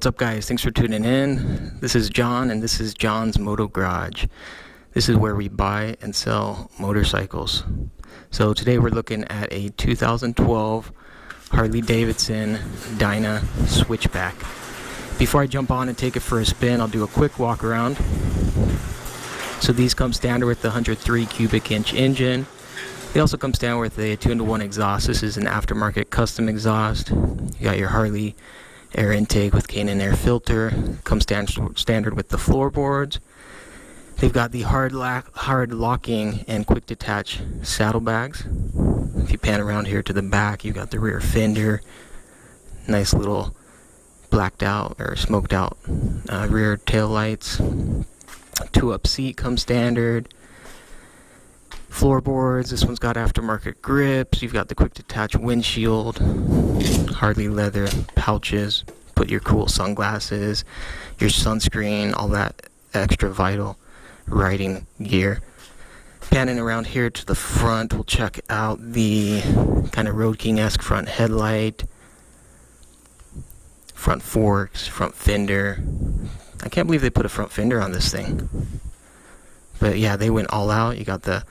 What's up, guys? Thanks for tuning in. This is John, and this is John's Moto Garage. This is where we buy and sell motorcycles. So today we're looking at a 2012 Harley Davidson Dyna Switchback. Before I jump on and take it for a spin, I'll do a quick walk around. So these come standard with the 103 cubic inch engine. They also come standard with a 2-in-1 exhaust. This is an aftermarket custom exhaust. You got your Harley air intake with K&N air filter. Comes standard with the floorboards. They've got the hard locking and quick detach saddlebags. If you pan around here to the back, you got the rear fender. Nice little blacked out or smoked out rear tail lights. 2-up seat comes standard. Floorboards, this one's got aftermarket grips. You've got the quick detach windshield, Harley leather pouches, put your cool sunglasses, your sunscreen, all that extra vital riding gear. Panning around here to the front, we'll check out the kind of Road King-esque front headlight, front forks, front fender. I can't believe they put a front fender on this thing. But yeah, they went all out. You got the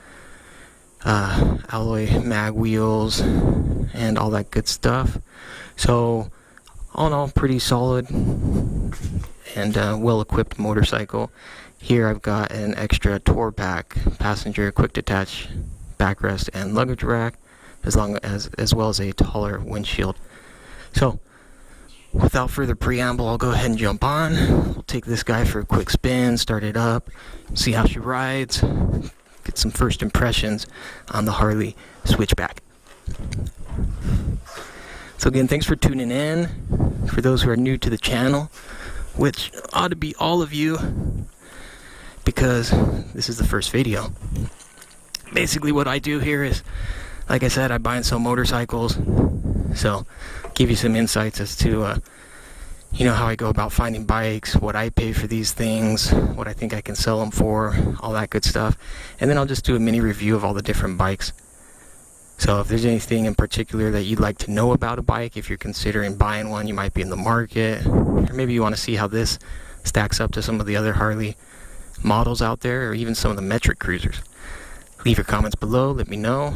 alloy mag wheels and all that good stuff. So all in all, pretty solid and well-equipped motorcycle. Here I've got an extra tour pack, passenger quick detach backrest and luggage rack, as well as a taller windshield. So without further preamble, I'll go ahead and jump on. We'll take this guy for a quick spin, start it up, see how she rides, get some first impressions on the Harley Switchback. So again, thanks for tuning in. For those who are new to the channel, which ought to be all of you, because this is the first video. Basically what I do here is, like I said, I buy and sell motorcycles. So give you some insights as to how I go about finding bikes, what I pay for these things, what I think I can sell them for, all that good stuff. And then I'll just do a mini review of all the different bikes. So if there's anything in particular that you'd like to know about a bike, if you're considering buying one, you might be in the market, or maybe you want to see how this stacks up to some of the other Harley models out there, or even some of the metric cruisers. Leave your comments below, let me know,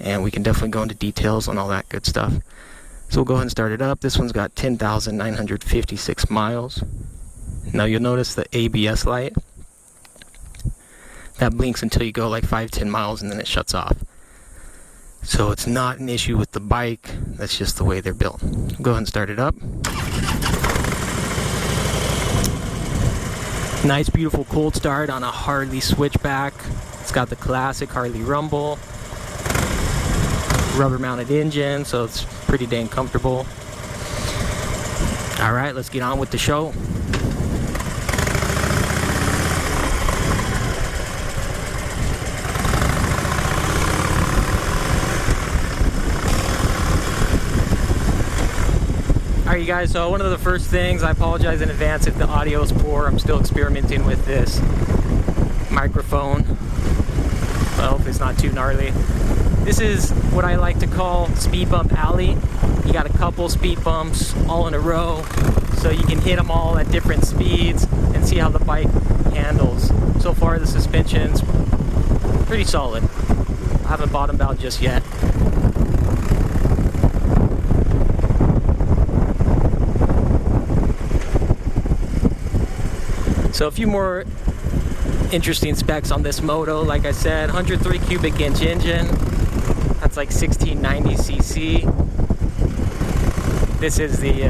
and we can definitely go into details on all that good stuff. So we'll go ahead and start it up. This one's got 10,956 miles. Now you'll notice the ABS light. That blinks until you go like 5-10 miles and then it shuts off. So it's not an issue with the bike, that's just the way they're built. We'll go ahead and start it up. Nice beautiful cold start on a Harley Switchback. It's got the classic Harley rumble. Rubber mounted engine, so it's pretty dang comfortable. Alright, let's get on with the show. Alright, you guys, so one of the first things, I apologize in advance if the audio is poor. I'm still experimenting with this microphone. I hope it's not too gnarly. This is what I like to call speed bump alley. You got a couple speed bumps all in a row, so you can hit them all at different speeds and see how the bike handles. So far the suspension's pretty solid. I haven't bottomed out just yet. So a few more interesting specs on this moto. Like I said, 103 cubic inch engine. That's like 1690 cc. This is the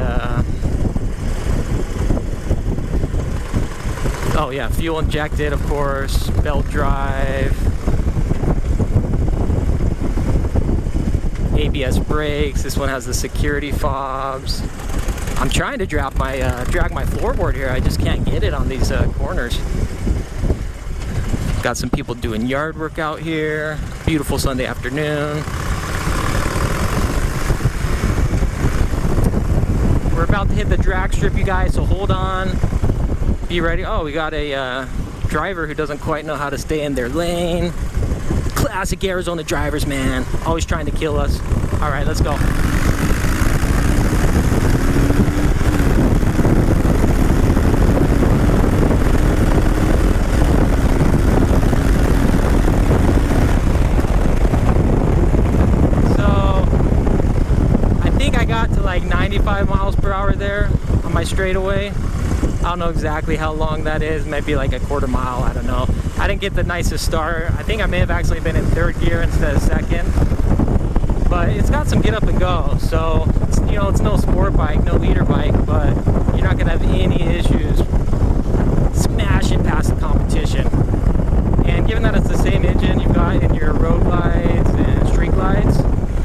oh yeah, fuel injected, of course, belt drive, ABS brakes. This one has the security fobs. I'm trying to drag my floorboard here. I just can't get it on these corners. Got some people doing yard work out here. Beautiful Sunday afternoon. We're about to hit the drag strip, you guys, so hold on. Be ready. Oh, we got a driver who doesn't quite know how to stay in their lane. Classic Arizona drivers, man. Always trying to kill us. All right, let's go. got to like 95 miles per hour there on my straightaway. I don't know exactly how long that is, maybe like a quarter mile, I don't know. I didn't get the nicest start. I think I may have actually been in third gear instead of second. But it's got some get up and go, so it's, you know, it's no sport bike, no leader bike, but you're not gonna have any issues smashing past the competition. And given that it's the same engine you've got in your road glides and street glides,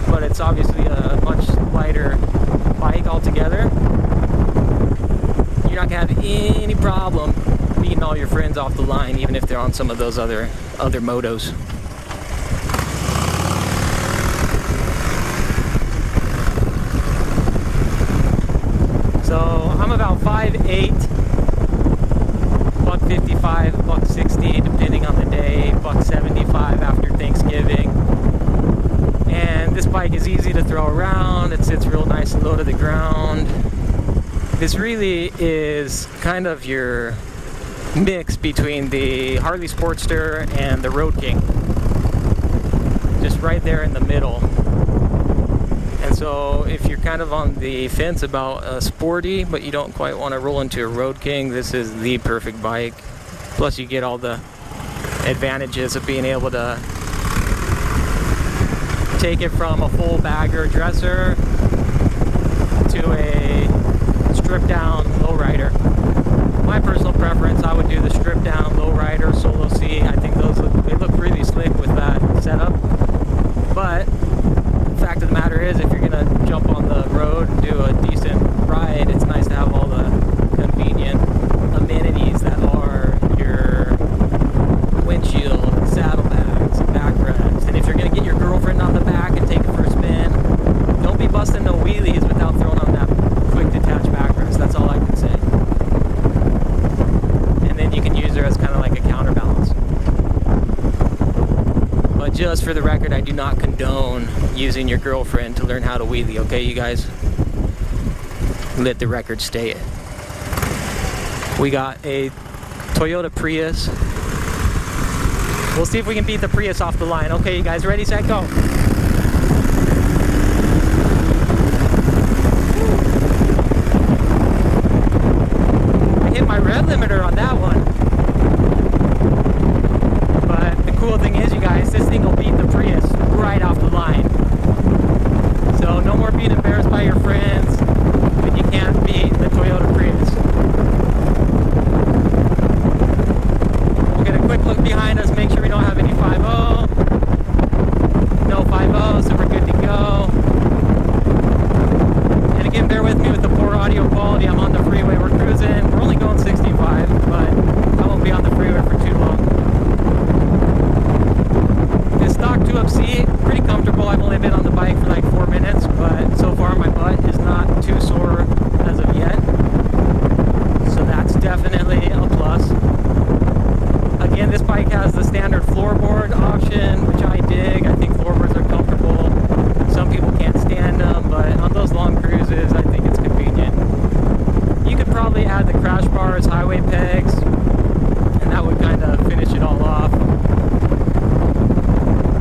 but it's obviously a much lighter bike altogether, you're not gonna have any problem beating all your friends off the line, even if they're on some of those other motos. So I'm about 5'8", buck 55, buck 60, depending on the day, buck 75 after Thanksgiving. And this bike is easy to throw around. It sits real nice and low to the ground. This really is kind of your mix between the Harley Sportster and the Road King. Just right there in the middle. And so if you're kind of on the fence about a sporty, but you don't quite want to roll into a Road King, this is the perfect bike. Plus you get all the advantages of being able to take it from a full bagger dresser to a stripped down lowrider. My personal preference, I would do the stripped down lowrider solo seat. I think they look really slick with that setup. But the fact of the matter is, if you're gonna jump on the road and do a decent ride, it's nice to have all the convenient amenities that are your windshield, saddlebags, backrests. And if you're gonna get your girlfriend on the back and take it for a spin, don't be busting no wheelies without throwing on that quick detach backrest. That's all I can say. And then you can use her as kind of like a counterbalance. But just for the record, I do not condone using your girlfriend to learn how to wheelie, okay, you guys? Let the record state. We got a Toyota Prius. We'll see if we can beat the Prius off the line. Okay, you guys, ready, set, go. I hit my rev limiter on that one. But the cool thing is, you guys, this thing will beat the Prius right off the line. So no more being embarrassed by your friends when you can't beat the Toyota Prius. We'll get a quick look behind us, make sure we don't have any 5.0. No 5.0, so we're good to go. And again, bear with me with the poor audio quality. I'm on the freeway, we're cruising. We're only going 65, but I won't be on the freeway for too long. This stock 2-up seat, pretty comfortable. I've only been on the bike for like 4 minutes, but so far my butt is not too sore as of yet. So that's definitely a plus. Again, this bike has the standard floorboard option, which I dig. I think floorboards are comfortable. Some people can't stand them, but on those long cruises, I think it's convenient. You could probably add the crash bars, highway pegs, and that would kind of finish it all off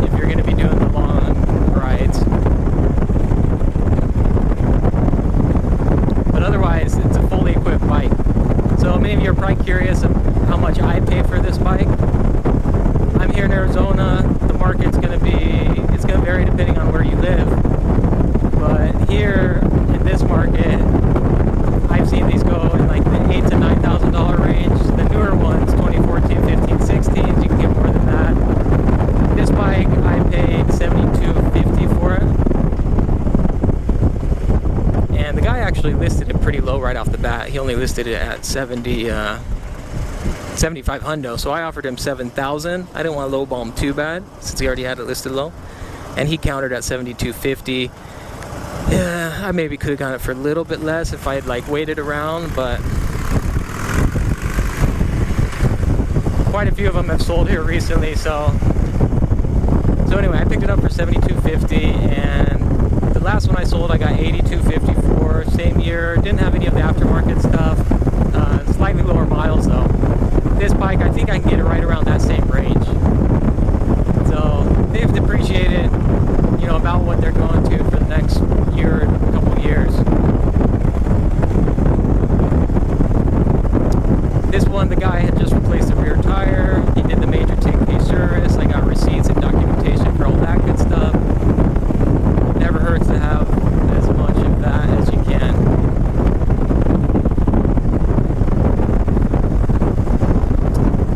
if you're going to be doing the long rides. But otherwise, it's a fully equipped bike. So many of you are probably curious of how much I pay for this bike. I'm here in Arizona. The market's going to vary depending on where you live. But here in this market, I've seen these go in like the $8,000 to $9,000 range. The newer ones, 2014, 15, 16s, you can get more than that. This bike, I paid $7,250 for it. And the guy actually listed it pretty low right off the bat. He only listed it at 75 hundo, so I offered him 7,000. I didn't want to lowball him too bad since he already had it listed low, and he countered at 7,250. Yeah, I maybe could have gotten it for a little bit less if I had like waited around, but quite a few of them have sold here recently. So anyway, I picked it up for 7,250, and the last one I sold I got 8,250 for. Same year, didn't have any of the aftermarket stuff. Slightly lower miles though. This bike, I think I can get it right around that same range. So they've depreciated, you know, about what they're going to for the next year, couple years. one, the guy had just replaced the rear tire. He did the major take-pay service. I got receipts and documentation for all that good stuff. Never hurts to have as much of that as you can.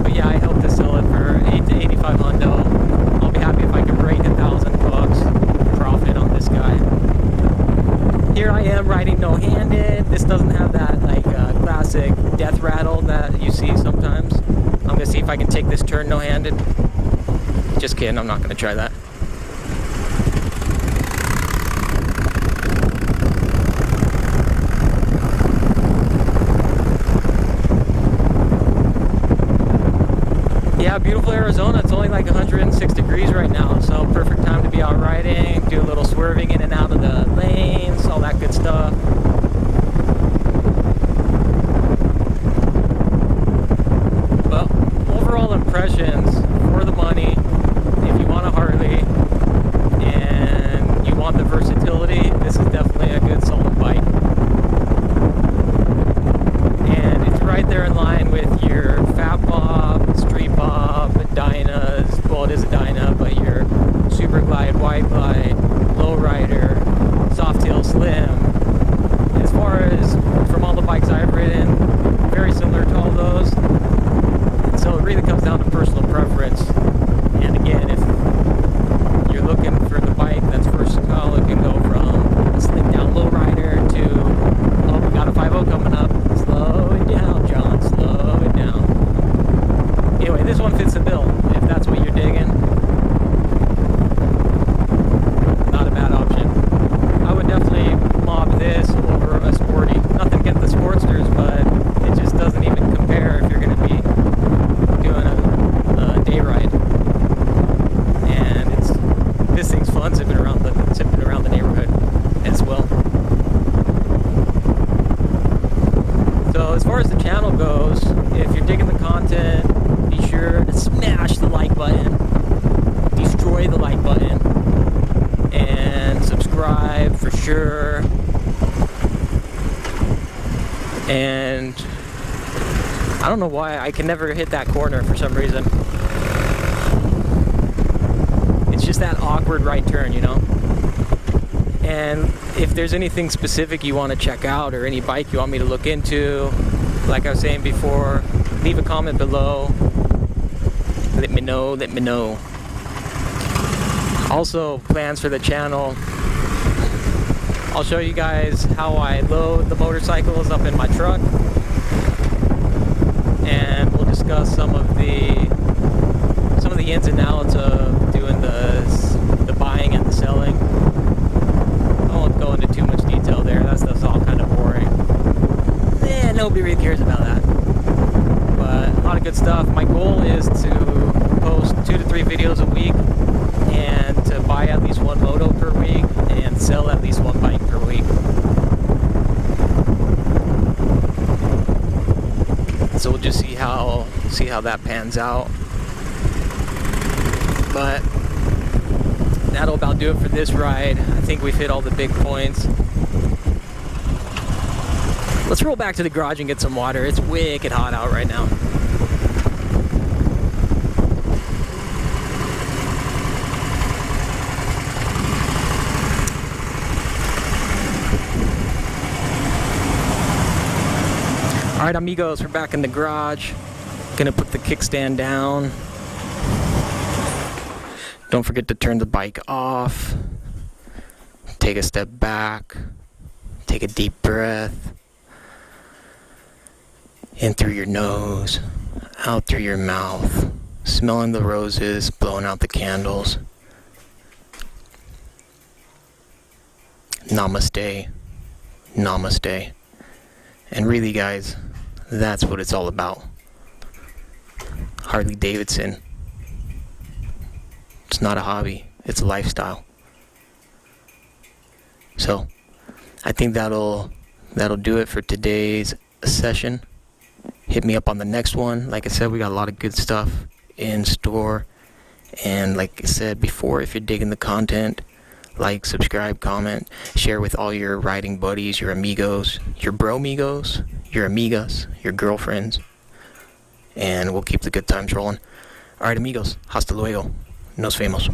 But yeah, I hope to sell it for 8 to 85 hundo. I'll be happy if I can break $1,000 profit on this guy. Here I am riding no-handed. This doesn't have that like classic death rattle that you see sometimes. I'm gonna see if I can take this turn no-handed. Just kidding, I'm not gonna try that. Yeah, beautiful Arizona. It's only like 106 degrees right now, so perfect time to be out riding, do a little swerving in and out of the lanes, all that good stuff. Well, overall impressions for the money, if you want a Harley and you want the versatility, this is definitely a good solid bike. And it's right there in line with your Fat Bob, Street Bob, Dynas, well it is a Dyna, but your Super Glide, Wide Glide, Lowrider, Softail Slim. As far as from all the bikes I've ridden, very similar to all those. And so it really comes down to personal preference. And again, if you're looking for the bike that's versatile, it can go from a slim down Lowrider to, oh, we got a 5.0 coming up. Slow it down, John, slow it down. Anyway, this one fits the bill, if that's what you're digging. Not a bad option. I would definitely mob this over a sporty. Nothing against the Sportsters, but it just doesn't even compare if you're going to be doing a day ride. And this thing's fun zipping around the neighborhood as well. So as far as the channel goes, if you're digging the content, be sure to smash the like button, destroy the like button, and subscribe for sure. And I don't know why I can never hit that corner for some reason. It's just that awkward right turn, you know? And if there's anything specific you want to check out or any bike you want me to look into, like I was saying before, leave a comment below. Let me know, let me know. Also, plans for the channel. I'll show you guys how I load the motorcycles up in my truck. And we'll discuss some of the ins and outs of doing the buying and the selling. I won't go into too much detail there. That stuff's all kind of boring. Nobody really cares about that. But a lot of good stuff. My goal is to post 2 to 3 videos a week and to buy at least one moto per week and sell at least one bike per week. So we'll just see how that pans out. But that'll about do it for this ride. I think we've hit all the big points. Let's roll back to the garage and get some water. It's wicked hot out right now. Alright amigos, we're back in the garage. Gonna put the kickstand down. Don't forget to turn the bike off. Take a step back. Take a deep breath. In through your nose, out through your mouth. Smelling the roses, blowing out the candles. Namaste. Namaste. And really guys, that's what it's all about. Harley Davidson. It's not a hobby, it's a lifestyle. So, I think that'll do it for today's session. Hit me up on the next one. Like I said, we got a lot of good stuff in store. And like I said before, if you're digging the content, like, subscribe, comment, share with all your riding buddies, your amigos, your bromigos, your amigas, your girlfriends, and we'll keep the good times rolling. Alright, amigos, hasta luego. Nos vemos.